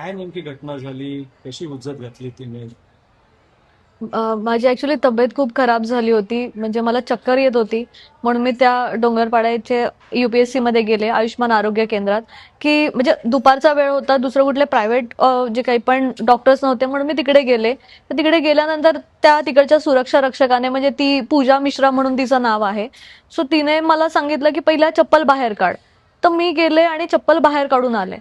काय नेमकी घटना झाली, कशी हुज्जत घातली तिने? माझी ऍक्च्युली तब्येत खूप खराब झाली होती. म्हणजे मला चक्कर येत होती. म्हणून मी त्या डोंगरपाड्याचे UPSC मध्ये गेले, आयुष्मान आरोग्य केंद्रात. की म्हणजे दुपारचा वेळ होता, दुसरं कुठले प्रायव्हेट जे काही पण डॉक्टर्स नव्हते, म्हणून मी तिकडे गेले. तर तिकडे गेल्यानंतर त्या तिकडच्या सुरक्षा रक्षकाने, म्हणजे ती पूजा मिश्रा म्हणून तिचं नाव आहे, सो तिने मला सांगितलं की पहिला चप्पल बाहेर काढ. तर मी गेले आणि चप्पल बाहेर काढून आले.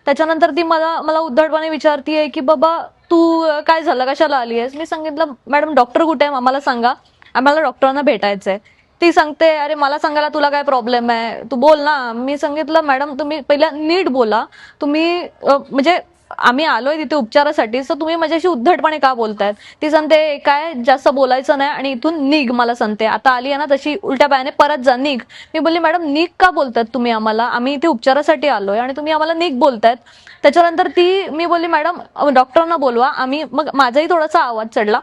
त्याच्यानंतर ती मला मला उद्धटपणे विचारतीये की बाबा तू काय झालं, कशाला आली आहेस? मी सांगितलं मॅडम डॉक्टर कुठे आहे, आम्हाला सांगा, आम्हाला डॉक्टरांना भेटायचंय. ती सांगते अरे मला सांगायला तुला काय प्रॉब्लेम आहे, तू बोल ना. मी सांगितलं मॅडम तुम्ही पहिला नीट बोला. तुम्ही म्हणजे आम्ही आलोय तिथे उपचारासाठी, तर तुम्ही माझ्याशी उद्धटपणे का बोलतायत? ती सांगते काय जास्त बोलायचं नाही आणि इथून निघ. मला सांगते आता आली आहे ना तशी उलट्या पायाने परत जा, निघ. मी बोलली मॅडम निघ का बोलतायत तुम्ही आम्हाला, आम्ही इथे उपचारासाठी आलोय आणि तुम्ही आम्हाला निघ बोलतायत. त्याच्यानंतर मी बोलली मॅडम डॉक्टरांना बोलवा. आम्ही मग माझाही थोडासा आवाज चढला.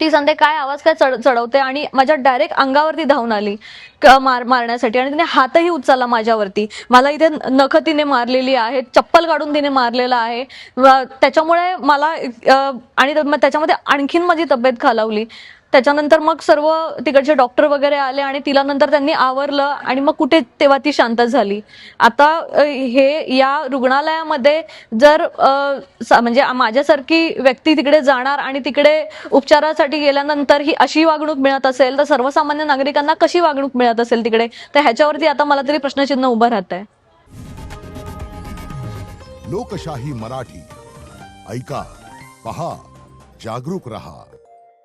ती सांगते काय आवाज काय चढवते, आणि माझ्या डायरेक्ट अंगावरती धावून आली मारण्यासाठी, आणि तिने हातही उचलला माझ्यावरती. मला इथे नख तिने मारलेली आहेत, चप्पल काढून तिने मारलेलं आहे. त्याच्यामुळे मला आणि मग त्याच्यामध्ये आणखीन माझी तब्येत खालावली. त्याच्यानंतर मग सर्व तिकडचे डॉक्टर वगैरे आले आणि तिला नंतर त्यांनी आवरलं आणि मग कुठे तेव्हा ती शांत झाली. आता हे या रुग्णालयामध्ये जर म्हणजे माझ्यासारखी व्यक्ती तिकडे जाणार आणि तिकडे उपचारासाठी गेल्यानंतर ही अशी वागणूक मिळत असेल, तर सर्वसामान्य नागरिकांना कशी वागणूक मिळत असेल तिकडे? तर ह्याच्यावरती आता मला तरी प्रश्नचिन्ह उभं राहत आहे. लोकशाही मराठी ऐका, पहा, जागरूक रहा.